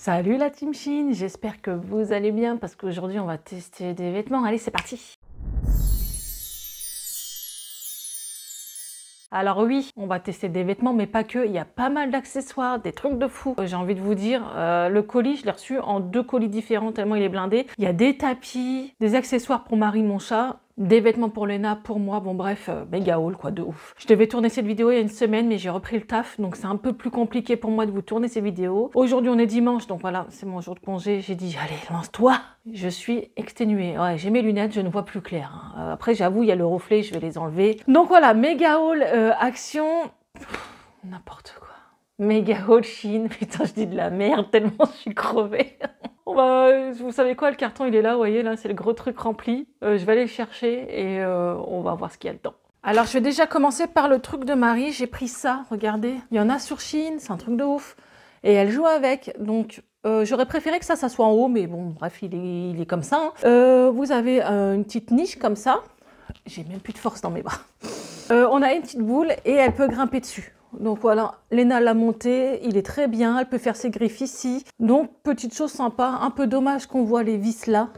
Salut la Team Shein, j'espère que vous allez bien parce qu'aujourd'hui on va tester des vêtements. Allez, c'est parti! Alors oui, on va tester des vêtements, mais pas que. Il y a pas mal d'accessoires, des trucs de fou. J'ai envie de vous dire, le colis, je l'ai reçu en 2 colis différents tellement il est blindé. Il y a des tapis, des accessoires pour Marie, mon chat, des vêtements pour Léna, pour moi. Bon bref, méga haul quoi, de ouf. Je devais tourner cette vidéo il y a une semaine, mais j'ai repris le taf, donc c'est un peu plus compliqué pour moi de vous tourner ces vidéos. Aujourd'hui on est dimanche, donc voilà, c'est mon jour de congé. J'ai dit, allez, lance-toi! Je suis exténuée. Ouais, j'ai mes lunettes, je ne vois plus clair. Après, j'avoue, il y a le reflet, je vais les enlever. Donc voilà, méga haul, action, n'importe quoi. Méga haul Shein, putain, je dis de la merde tellement je suis crevée. Vous savez quoi, le carton il est là, vous voyez, là c'est le gros truc rempli. Je vais aller le chercher et on va voir ce qu'il y a dedans. Alors je vais déjà commencer par le truc de Marie. J'ai pris ça, regardez. Il y en a sur Shein, c'est un truc de ouf. Et elle joue avec, donc j'aurais préféré que ça soit en haut, mais bon, bref, il est comme ça. Hein. Vous avez une petite niche comme ça. J'ai même plus de force dans mes bras. On a une petite boule et elle peut grimper dessus. Donc voilà, Léna l'a monté, il est très bien, elle peut faire ses griffes ici. Donc petite chose sympa, un peu dommage qu'on voit les vis là.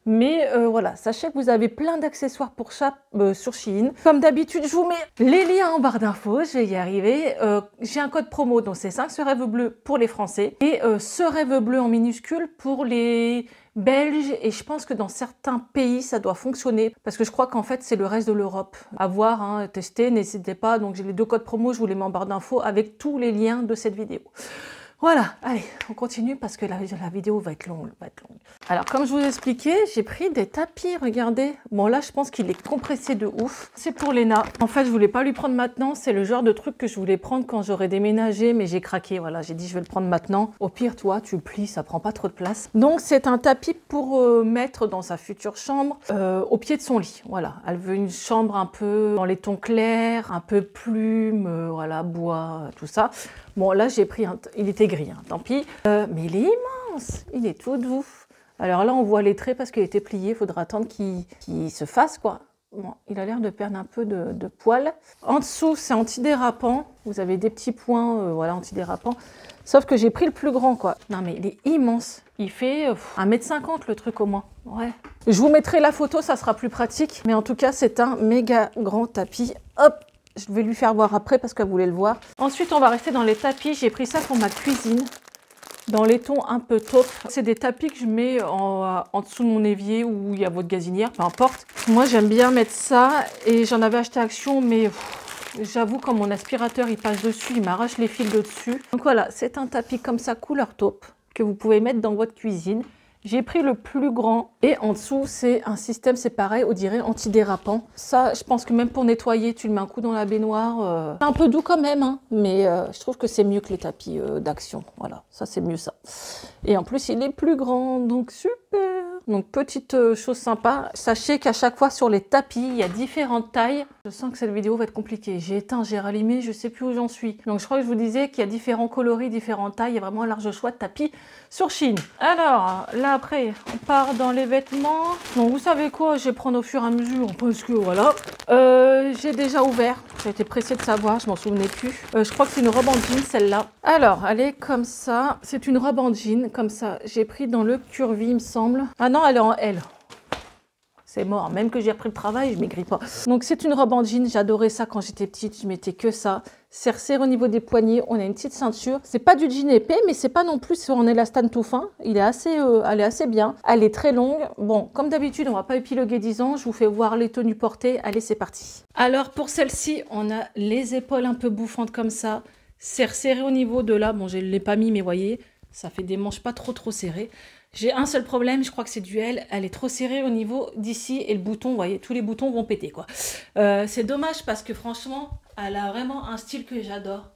Mais voilà, sachez que vous avez plein d'accessoires pour ça sur Shein. Comme d'habitude, je vous mets les liens en barre d'infos, je vais y arriver. J'ai un code promo, donc c'est 5 ce rêve bleu pour les Français. Et ce rêve bleu en minuscule pour les Belges. Et je pense que dans certains pays, ça doit fonctionner. Parce que je crois qu'en fait, c'est le reste de l'Europe. À voir, hein, tester, n'hésitez pas. Donc j'ai les 2 codes promo, je vous les mets en barre d'infos avec tous les liens de cette vidéo. Voilà, allez, on continue parce que la vidéo va être longue, Alors, comme je vous expliquais, j'ai pris des tapis, regardez. Bon, là, je pense qu'il est compressé de ouf. C'est pour Léna. En fait, je voulais pas lui prendre maintenant. C'est le genre de truc que je voulais prendre quand j'aurais déménagé, mais j'ai craqué. Voilà, j'ai dit, je vais le prendre maintenant. Au pire, toi, tu le plies, ça prend pas trop de place. Donc, c'est un tapis pour mettre dans sa future chambre, au pied de son lit. Voilà, elle veut une chambre un peu dans les tons clairs, un peu plume, voilà, bois, tout ça. Bon, là, j'ai pris il était gris, hein, tant pis. Mais il est immense, il est tout doux. Alors là, on voit les traits parce qu'il était plié. Il faudra attendre qu'il se fasse, quoi. Bon, il a l'air de perdre un peu de poils. En dessous, c'est antidérapant. Vous avez des petits points, voilà, antidérapant. Sauf que j'ai pris le plus grand, quoi. Non, mais il est immense. Il fait 1,50 m le truc au moins. Ouais. Je vous mettrai la photo, ça sera plus pratique. Mais en tout cas, c'est un méga grand tapis. Hop! Je vais lui faire voir après parce qu'elle voulait le voir. Ensuite, on va rester dans les tapis. J'ai pris ça pour ma cuisine. Dans les tons un peu taupe. C'est des tapis que je mets en dessous de mon évier où il y a votre gazinière, peu importe. Moi, j'aime bien mettre ça et j'en avais acheté Action, mais j'avoue, quand mon aspirateur il passe dessus, il m'arrache les fils de dessus. Donc voilà, c'est un tapis comme ça, couleur taupe, que vous pouvez mettre dans votre cuisine. J'ai pris le plus grand et en dessous, c'est un système, c'est pareil, on dirait antidérapant. Ça, je pense que même pour nettoyer, tu le mets un coup dans la baignoire. C'est un peu doux quand même, hein, mais je trouve que c'est mieux que les tapis d'Action. Voilà, ça c'est mieux ça. Et en plus, il est plus grand, donc super. Donc petite chose sympa, sachez qu'à chaque fois sur les tapis, il y a différentes tailles. Je sens que cette vidéo va être compliquée. J'ai éteint, j'ai rallumé, je sais plus où j'en suis. Donc je crois que je vous disais qu'il y a différents coloris, différentes tailles. Il y a vraiment un large choix de tapis sur Shein. Alors là après, on part dans les vêtements. Donc vous savez quoi, je vais prendre au fur et à mesure parce que voilà. J'ai déjà ouvert. J'ai été pressée de savoir, je m'en souvenais plus. Je crois que c'est une robe en jean celle-là. Alors elle est comme ça. C'est une robe en jean comme ça. J'ai pris dans le curvy il me semble. Ah non, elle est en L. C'est mort, même que j'ai repris le travail, je maigris pas. Donc c'est une robe en jean, j'adorais ça quand j'étais petite, je mettais que ça. C'est resserré au niveau des poignets, on a une petite ceinture. C'est pas du jean épais, mais c'est pas non plus sur un élastane tout fin. Elle est assez bien. Elle est très longue. Bon, comme d'habitude, on va pas épiloguer 10 ans. Je vous fais voir les tenues portées. Allez, c'est parti. Alors pour celle-ci, on a les épaules un peu bouffantes comme ça. C'est resserré au niveau de là. Bon, je ne l'ai pas mis, mais voyez, ça fait des manches pas trop serrées. J'ai un seul problème, je crois que c'est du L. Elle est trop serrée au niveau d'ici et le bouton, vous voyez, tous les boutons vont péter, quoi. C'est dommage parce que franchement, elle a vraiment un style que j'adore.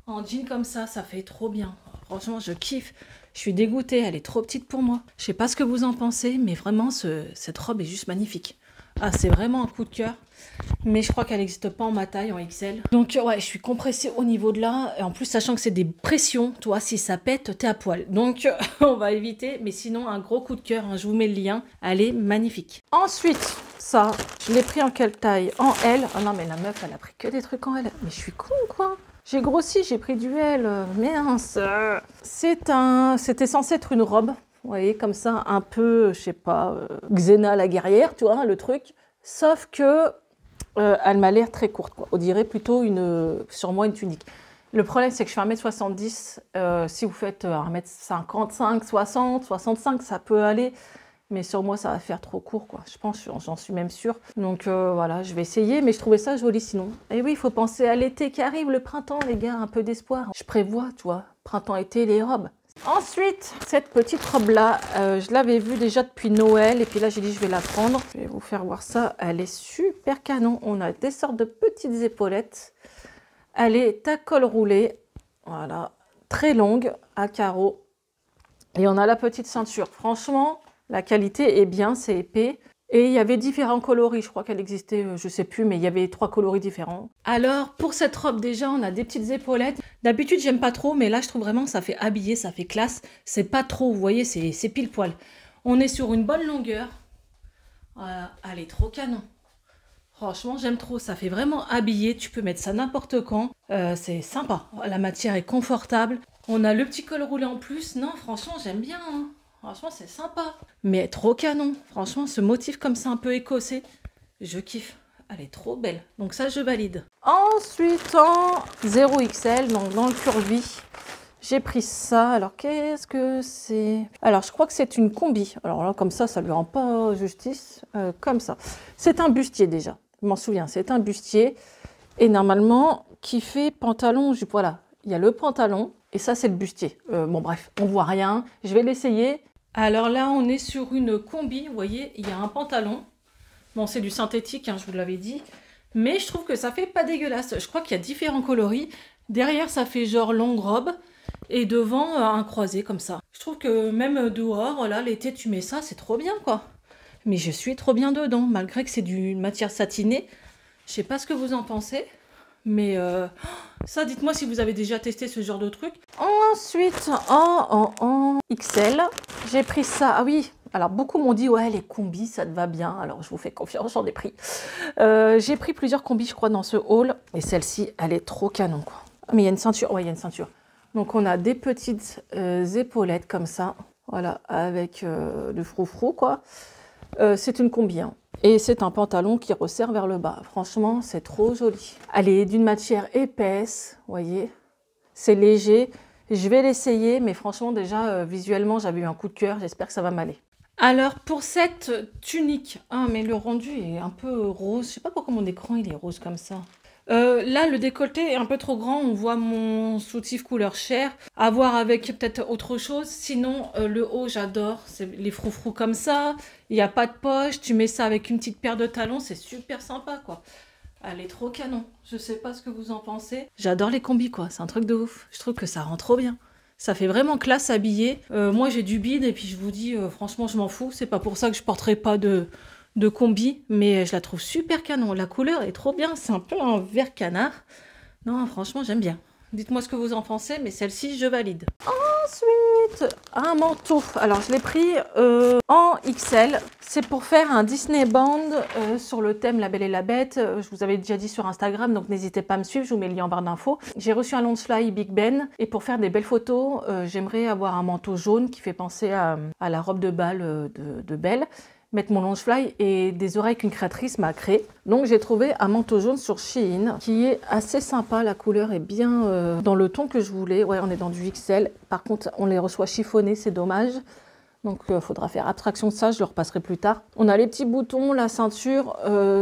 En jean comme ça fait trop bien. Franchement, je kiffe. Je suis dégoûtée, elle est trop petite pour moi. Je sais pas ce que vous en pensez, mais vraiment, cette robe est juste magnifique. Ah, c'est vraiment un coup de cœur. Mais je crois qu'elle n'existe pas en ma taille, en XL. Donc ouais, je suis compressée au niveau de là. Et en plus, sachant que c'est des pressions, toi, si ça pète, t'es à poil. Donc on va éviter. Mais sinon, un gros coup de cœur, hein, je vous mets le lien. Elle est magnifique. Ensuite, ça, je l'ai pris en quelle taille? En L. Oh non, mais la meuf, elle a pris que des trucs en L. Mais je suis con ou quoi? J'ai grossi, j'ai pris du L, mince. C'était censé être une robe, vous voyez, comme ça, un peu, je sais pas, Xena la guerrière, tu vois, le truc. Sauf que elle m'a l'air très courte, quoi. On dirait plutôt sur moi une tunique. Le problème, c'est que je fais 1m70. Si vous faites 1m55, 60, 65, ça peut aller. Mais sur moi, ça va faire trop court, quoi. Je pense, j'en suis même sûre. Donc voilà, je vais essayer, mais je trouvais ça joli sinon. Et oui, il faut penser à l'été qui arrive, le printemps, les gars, un peu d'espoir. Je prévois, tu vois, printemps-été, les robes. Ensuite, cette petite robe-là, je l'avais vue déjà depuis Noël. Et puis là, j'ai dit, je vais la prendre. Je vais vous faire voir ça. Elle est super canon. On a des sortes de petites épaulettes. Elle est à col roulé. Voilà, très longue, à carreaux. Et on a la petite ceinture. Franchement, la qualité est bien, c'est épais. Et il y avait différents coloris, je crois qu'elle existait, je sais plus, mais il y avait 3 coloris différents. Alors, pour cette robe, déjà, on a des petites épaulettes. D'habitude, j'aime pas trop, mais là, je trouve vraiment que ça fait habillé, ça fait classe. C'est pas trop, vous voyez, c'est pile poil. On est sur une bonne longueur. Voilà, elle est trop canon. Franchement, j'aime trop. Ça fait vraiment habillé. Tu peux mettre ça n'importe quand. C'est sympa. La matière est confortable. On a le petit col roulé en plus. Non, franchement, j'aime bien, hein. Franchement, c'est sympa. Mais trop canon. Franchement, ce motif comme ça, un peu écossais, je kiffe. Elle est trop belle. Donc ça, je valide. Ensuite, en 0XL, donc dans le curvy, j'ai pris ça. Alors, qu'est-ce que c'est? Alors, je crois que c'est une combi. Alors là, comme ça lui rend pas justice. Comme ça. C'est un bustier déjà. Je m'en souviens, c'est un bustier. Et normalement, qui fait pantalon, jupe. Voilà, il y a le pantalon. Et ça, c'est le bustier. Bon, bref, on voit rien. Je vais l'essayer. Alors là, on est sur une combi. Vous voyez, il y a un pantalon. Bon, c'est du synthétique, hein, je vous l'avais dit. Mais je trouve que ça fait pas dégueulasse. Je crois qu'il y a différents coloris. Derrière, ça fait genre longue robe. Et devant, un croisé comme ça. Je trouve que même dehors, là, l'été, tu mets ça, c'est trop bien, quoi. Mais je suis trop bien dedans, malgré que c'est d'une matière satinée. Je sais pas ce que vous en pensez. Mais ça, dites-moi si vous avez déjà testé ce genre de truc. Ensuite, en XL, j'ai pris ça. Ah oui, alors beaucoup m'ont dit, ouais, les combis, ça te va bien. Alors, je vous fais confiance, j'en ai pris. J'ai pris plusieurs combis, je crois, dans ce haul. Et celle-ci, elle est trop canon, quoi. Ah, mais il y a une ceinture. Ouais, il y a une ceinture. Donc, on a des petites épaulettes comme ça. Voilà, avec du froufrou, quoi. C'est une combi, hein. Et c'est un pantalon qui resserre vers le bas. Franchement, c'est trop joli. Elle est d'une matière épaisse, vous voyez. C'est léger. Je vais l'essayer, mais franchement, déjà, visuellement, j'avais eu un coup de cœur. J'espère que ça va m'aller. Alors, pour cette tunique, ah, mais le rendu est un peu rose. Je sais pas pourquoi mon écran, il est rose comme ça. Là, le décolleté est un peu trop grand. On voit mon soutif couleur chair. À voir avec peut-être autre chose. Sinon, le haut, j'adore. C'est les froufrous comme ça. Il n'y a pas de poche. Tu mets ça avec une petite paire de talons. C'est super sympa, quoi. Elle est trop canon. Je sais pas ce que vous en pensez. J'adore les combis, quoi. C'est un truc de ouf. Je trouve que ça rend trop bien. Ça fait vraiment classe habillé. Moi, j'ai du bide. Et puis, je vous dis, franchement, je m'en fous. C'est pas pour ça que je porterai pas de combi, mais je la trouve super canon. La couleur est trop bien, c'est un peu un vert canard. Non, franchement, j'aime bien. Dites-moi ce que vous en pensez, mais celle-ci, je valide. Ensuite, un manteau. Alors, je l'ai pris en XL. C'est pour faire un Disney Band sur le thème La Belle et la Bête. Je vous avais déjà dit sur Instagram, donc n'hésitez pas à me suivre. Je vous mets le lien en barre d'infos. J'ai reçu un Loungefly Big Ben. Et pour faire des belles photos, j'aimerais avoir un manteau jaune qui fait penser à la robe de bal de Belle. Mettre mon Loungefly et des oreilles qu'une créatrice m'a créé. Donc j'ai trouvé un manteau jaune sur Shein qui est assez sympa. La couleur est bien dans le ton que je voulais. Ouais, on est dans du XL. Par contre, on les reçoit chiffonnés, c'est dommage. Donc il faudra faire abstraction de ça, je le repasserai plus tard. On a les petits boutons, la ceinture,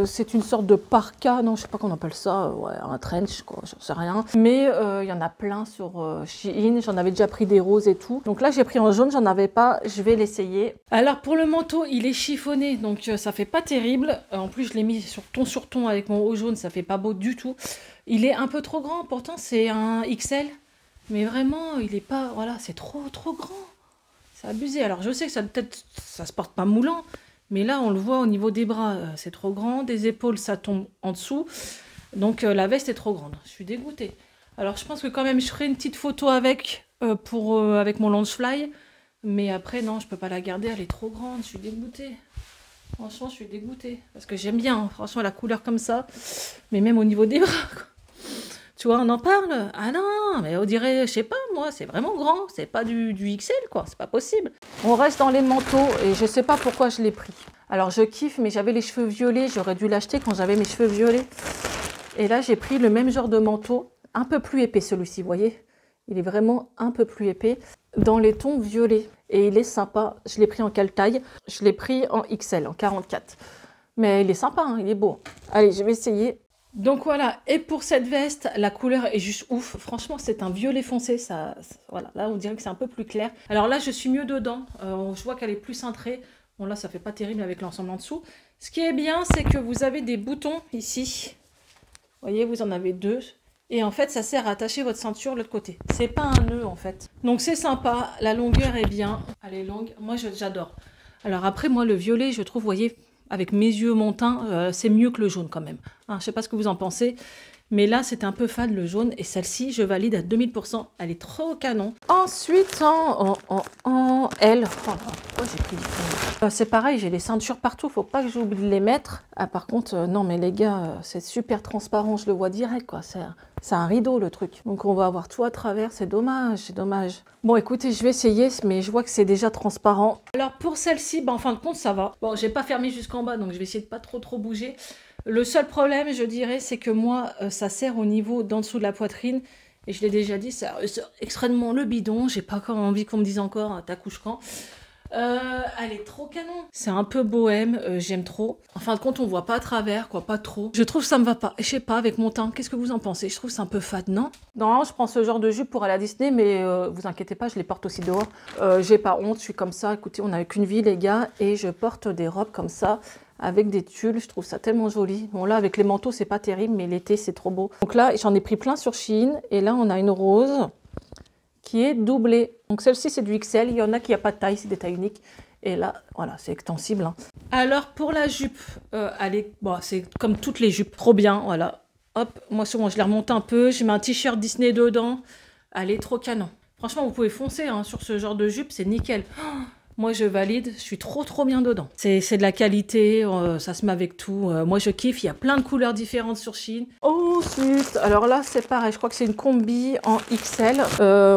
c'est une sorte de parka, non je sais pas qu'on appelle ça, ouais, un trench quoi, j'en sais rien. Mais il y en a plein sur Shein, j'en avais déjà pris des roses et tout. Donc là j'ai pris en jaune, j'en avais pas, je vais l'essayer. Alors pour le manteau, il est chiffonné, donc ça fait pas terrible. En plus je l'ai mis sur ton avec mon haut jaune, ça fait pas beau du tout. Il est un peu trop grand, pourtant c'est un XL, mais vraiment il est pas, voilà, c'est trop grand. C'est abusé. Alors je sais que ça peut-être ça se porte pas moulant, mais là on le voit au niveau des bras, c'est trop grand, des épaules ça tombe en dessous, donc la veste est trop grande. Je suis dégoûtée. Alors je pense que quand même je ferai une petite photo avec avec mon Loungefly, mais après non je peux pas la garder, elle est trop grande. Je suis dégoûtée. Franchement je suis dégoûtée parce que j'aime bien, hein, franchement la couleur comme ça, mais même au niveau des bras. Quoi. Tu vois, on en parle. Ah non, mais on dirait, je sais pas, moi, c'est vraiment grand. C'est pas du XL, quoi. C'est pas possible. On reste dans les manteaux et je sais pas pourquoi je l'ai pris. Alors, je kiffe, mais j'avais les cheveux violets. J'aurais dû l'acheter quand j'avais mes cheveux violets. Et là, j'ai pris le même genre de manteau. Un peu plus épais, celui-ci, vous voyez. Il est vraiment un peu plus épais. Dans les tons violets. Et il est sympa. Je l'ai pris en quelle taille? Je l'ai pris en XL, en 44. Mais il est sympa, hein, il est beau. Allez, je vais essayer. Donc voilà, et pour cette veste, la couleur est juste ouf. Franchement, c'est un violet foncé. Voilà, là, on dirait que c'est un peu plus clair. Alors là, je suis mieux dedans. Je vois qu'elle est plus cintrée. Bon, là, ça fait pas terrible avec l'ensemble en dessous. Ce qui est bien, c'est que vous avez des boutons ici. Vous voyez, vous en avez 2. Et en fait, ça sert à attacher votre ceinture de l'autre côté. C'est pas un nœud, en fait. Donc c'est sympa. La longueur est bien. Elle est longue. Moi, j'adore. Alors après, moi, le violet, je trouve, vous voyez, avec mes yeux, mon teint, c'est mieux que le jaune quand même. Hein, je ne sais pas ce que vous en pensez, mais là, c'était un peu fade le jaune. Et celle-ci, je valide à 2000%. Elle est trop canon. Ensuite, en L. Oh là, pourquoi j'ai pris du c'est pareil, j'ai les ceintures partout. Faut pas que j'oublie de les mettre. Ah, par contre, non, mais les gars, c'est super transparent. Je le vois direct, quoi. C'est un rideau, le truc. Donc, on va avoir tout à travers. C'est dommage, c'est dommage. Bon, écoutez, je vais essayer, mais je vois que c'est déjà transparent. Alors, pour celle-ci, en fin de compte, ça va. Bon, j'ai pas fermé jusqu'en bas, donc je vais essayer de pas trop bouger. Le seul problème, je dirais, c'est que moi, ça sert au niveau d'en dessous de la poitrine. Et je l'ai déjà dit, c'est extrêmement le bidon. J'ai pas encore envie qu'on me dise encore, t'accouches quand. Elle est trop canon. C'est un peu bohème, j'aime trop. En fin de compte, on voit pas à travers, quoi, pas trop. Je trouve que ça me va pas. Je sais pas, avec mon teint, qu'est-ce que vous en pensez? Je trouve que c'est un peu fade, non? Non, je prends ce genre de jupe pour aller à Disney, mais vous inquiétez pas, je les porte aussi dehors. J'ai pas honte, je suis comme ça. Écoutez, on n'a qu'une vie, les gars, et je porte des robes comme ça, avec des tulles. Je trouve ça tellement joli. Bon, là, avec les manteaux, c'est pas terrible, mais l'été, c'est trop beau. Donc là, j'en ai pris plein sur Shein, et là, on a une rose qui est doublée. Donc celle-ci, c'est du XL. Il y en a qui n'ont pas de taille, c'est des tailles uniques. Et là, voilà, c'est extensible. Hein. Alors, pour la jupe, c'est comme toutes les jupes, trop bien, voilà. Hop, moi, souvent, je les remonte un peu. Je mets un t-shirt Disney dedans. Elle est trop canon. Franchement, vous pouvez foncer hein, sur ce genre de jupe, c'est nickel. Oh, moi, je valide, je suis trop bien dedans. C'est de la qualité, ça se met avec tout. Moi, je kiffe, il y a plein de couleurs différentes sur Shein. Ensuite, alors là, c'est pareil, je crois que c'est une combi en XL.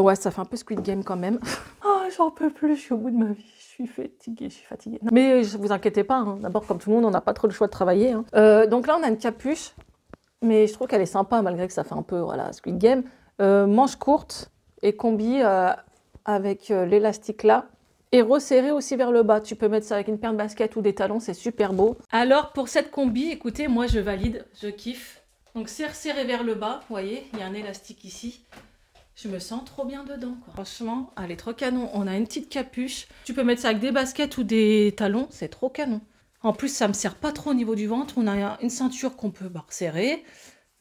Ouais, ça fait un peu Squid Game quand même. Oh, j'en peux plus, je suis au bout de ma vie. Je suis fatiguée. Non. Mais vous inquiétez pas, hein. D'abord, comme tout le monde, on n'a pas trop le choix de travailler. Hein. Donc là, on a une capuche, mais je trouve qu'elle est sympa, malgré que ça fait un peu voilà, Squid Game. Manche courte et combi avec l'élastique là. Et resserré aussi vers le bas. Tu peux mettre ça avec une paire de baskets ou des talons, c'est super beau. Alors pour cette combi, écoutez, moi je valide, je kiffe. Donc c'est resserré vers le bas, vous voyez, il y a un élastique ici. Je me sens trop bien dedans, quoi. Franchement, elle est trop canon. On a une petite capuche. Tu peux mettre ça avec des baskets ou des talons, c'est trop canon. En plus, ça me sert pas trop au niveau du ventre. On a une ceinture qu'on peut resserrer.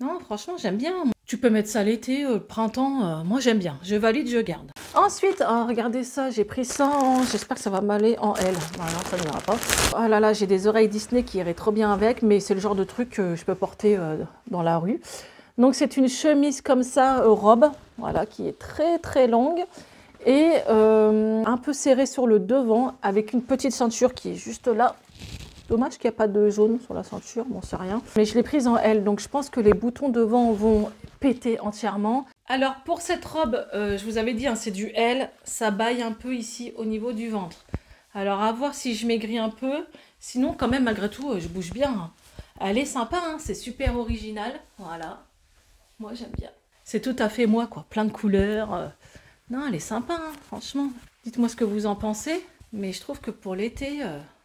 Non, franchement, j'aime bien. Tu peux mettre ça l'été, printemps. Moi, j'aime bien. Je valide, je garde. Ensuite, regardez ça. J'ai pris ça en... J'espère que ça va m'aller en L. Non, ça n'ira pas. Oh là là, j'ai des oreilles Disney qui iraient trop bien avec. Mais c'est le genre de truc que je peux porter dans la rue. Donc, c'est une chemise comme ça, robe. Voilà, qui est très longue. Et un peu serrée sur le devant. Avec une petite ceinture qui est juste là. Dommage qu'il n'y a pas de jaune sur la ceinture, bon c'est rien. Mais je l'ai prise en L, donc je pense que les boutons devant vont péter entièrement. Alors pour cette robe, je vous avais dit, hein, c'est du L, ça baille un peu ici au niveau du ventre. Alors à voir si je maigris un peu, sinon quand même malgré tout, je bouge bien. Hein. Elle est sympa, hein, c'est super original, voilà. Moi j'aime bien. C'est tout à fait moi quoi, plein de couleurs. Non, elle est sympa, hein, franchement. Dites-moi ce que vous en pensez, mais je trouve que pour l'été...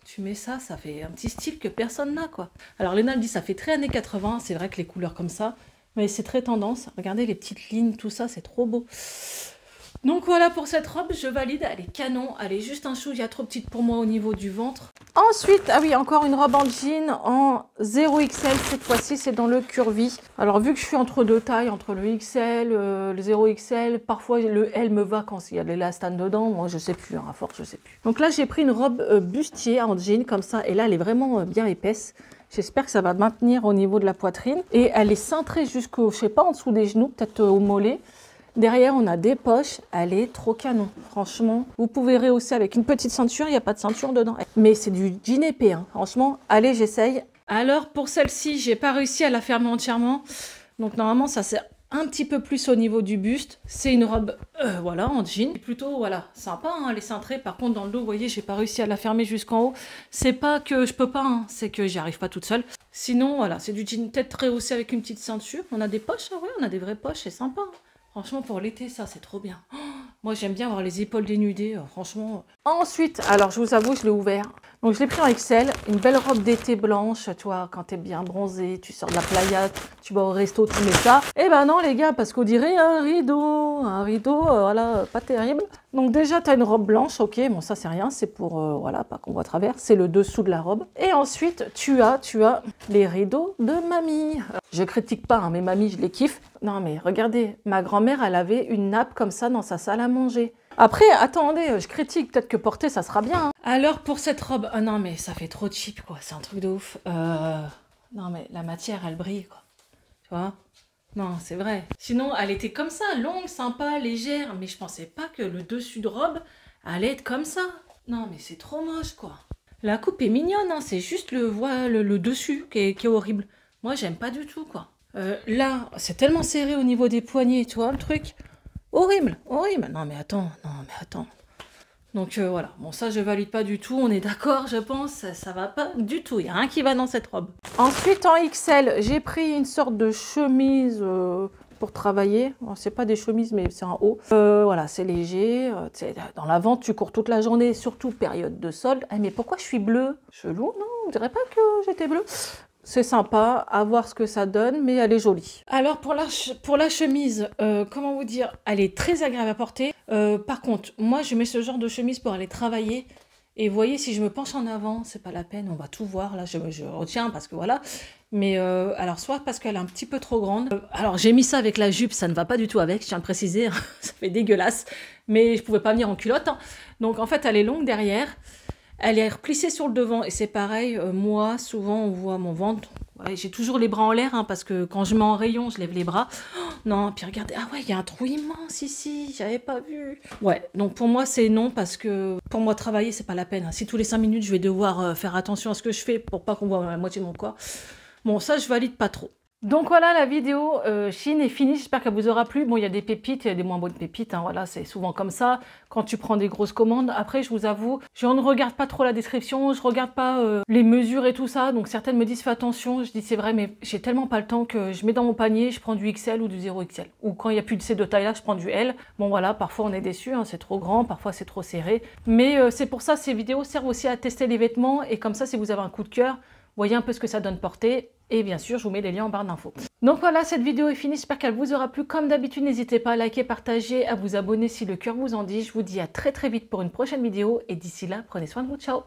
Tu mets ça, ça fait un petit style que personne n'a, quoi. Alors, Léna me dit, ça fait très années 80. C'est vrai que les couleurs comme ça, mais c'est très tendance. Regardez les petites lignes, tout ça, c'est trop beau. Donc, voilà pour cette robe, je valide. Elle est canon. Elle est juste un chouïa trop petite pour moi au niveau du ventre. Ensuite, ah oui, encore une robe en jean en 0XL. Cette fois-ci, c'est dans le curvy. Alors, vu que je suis entre deux tailles, entre le XL, le 0XL, parfois le L me va quand il y a de l'élastane dedans. Moi, je sais plus, hein, à force, je sais plus. Donc là, j'ai pris une robe bustier en jean comme ça. Et là, elle est vraiment bien épaisse. J'espère que ça va maintenir au niveau de la poitrine. Et elle est cintrée jusqu'au, je sais pas, en dessous des genoux, peut-être au mollet. Derrière, on a des poches. Elle est trop canon. Franchement, vous pouvez rehausser avec une petite ceinture. Il n'y a pas de ceinture dedans. Mais c'est du jean épais. Hein. Franchement, allez, j'essaye. Alors, pour celle-ci, j'ai pas réussi à la fermer entièrement. Donc, normalement, ça sert un petit peu plus au niveau du buste. C'est une robe, voilà, en jean. Plutôt, voilà, sympa, hein, elle est cintrée. Par contre, dans le dos, vous voyez, j'ai pas réussi à la fermer jusqu'en haut. C'est pas que je peux pas, hein, c'est que j'y arrive pas toute seule. Sinon, voilà, c'est du jean tête rehaussé avec une petite ceinture. On a des poches, ah ouais, on a des vraies poches, c'est sympa. Hein. Franchement, pour l'été, ça, c'est trop bien. Oh, moi, j'aime bien avoir les épaules dénudées, franchement. Ensuite, alors, je vous avoue, je l'ai ouvert. Donc, je l'ai pris en XL. Une belle robe d'été blanche, tu vois, quand t'es bien bronzé, tu sors de la playa, tu vas au resto, tu mets ça. Eh ben non, les gars, parce qu'on dirait un rideau, voilà, pas terrible. Donc, déjà, t'as une robe blanche, ok, bon, ça, c'est rien, c'est pour, voilà, pas qu'on voit à travers, c'est le dessous de la robe. Et ensuite, tu as les rideaux de mamie. Je critique pas, hein, mes mamies, je les kiffe. Non, mais regardez, ma grand-mère, elle avait une nappe comme ça dans sa salle à manger. Après, attendez, je critique, peut-être que porter, ça sera bien. Hein. Alors, pour cette robe, non, mais ça fait trop cheap, quoi, c'est un truc de ouf. Non, mais la matière, elle brille, quoi. Tu vois? Non, c'est vrai. Sinon, elle était comme ça, longue, sympa, légère, mais je pensais pas que le dessus de robe allait être comme ça. Non, mais c'est trop moche, quoi. La coupe est mignonne, hein, c'est juste le dessus qui est horrible. Moi, j'aime pas du tout, quoi. Là, c'est tellement serré au niveau des poignets, tu vois, le truc. Horrible, horrible. Non, mais attends. Donc voilà, bon ça je valide pas du tout, on est d'accord je pense, ça va pas du tout, il n'y a rien qui va dans cette robe. Ensuite en XL, j'ai pris une sorte de chemise pour travailler, bon, c'est pas des chemises mais c'est un haut. Voilà, c'est léger, dans la vente tu cours toute la journée, surtout période de solde. Mais pourquoi je suis bleue? Chelou, non, on dirait pas que j'étais bleue. C'est sympa, à voir ce que ça donne, mais elle est jolie. Alors pour la chemise, comment vous dire, elle est très agréable à porter. Par contre, moi je mets ce genre de chemise pour aller travailler. Et vous voyez, si je me penche en avant, c'est pas la peine, on va tout voir. Là, je retiens parce que voilà. Mais alors, soit parce qu'elle est un petit peu trop grande. Alors, j'ai mis ça avec la jupe, ça ne va pas du tout avec, je tiens à le préciser. Ça fait dégueulasse. Mais je pouvais pas venir en culotte. Hein. Donc, en fait, elle est longue derrière. Elle est replissée sur le devant et c'est pareil, moi souvent on voit mon ventre, ouais, j'ai toujours les bras en l'air hein, parce que quand je mets en rayon je lève les bras, oh, non puis regardez, ah ouais il y a un trou immense ici, j'avais pas vu. Ouais donc pour moi c'est non parce que pour moi travailler c'est pas la peine, hein. Si tous les 5 minutes je vais devoir faire attention à ce que je fais pour pas qu'on voit la moitié de mon corps, bon ça je valide pas trop. Donc voilà, la vidéo Shein est finie, j'espère qu'elle vous aura plu. Bon, il y a des pépites, il y a des moins bonnes pépites, hein, voilà, c'est souvent comme ça, quand tu prends des grosses commandes. Après, je vous avoue, je ne regarde pas trop la description, je regarde pas les mesures et tout ça, donc certaines me disent fais attention, je dis c'est vrai, mais j'ai tellement pas le temps que je mets dans mon panier, je prends du XL ou du 0XL. Ou quand il n'y a plus de ces deux tailles-là, je prends du L. Bon voilà, parfois on est déçu, hein, c'est trop grand, parfois c'est trop serré. Mais c'est pour ça, ces vidéos servent aussi à tester les vêtements, et comme ça, si vous avez un coup de cœur, voyez un peu ce que ça donne porter. Et bien sûr, je vous mets les liens en barre d'infos. Donc voilà, cette vidéo est finie. J'espère qu'elle vous aura plu. Comme d'habitude, n'hésitez pas à liker, partager, à vous abonner si le cœur vous en dit. Je vous dis à très vite pour une prochaine vidéo. Et d'ici là, prenez soin de vous. Ciao!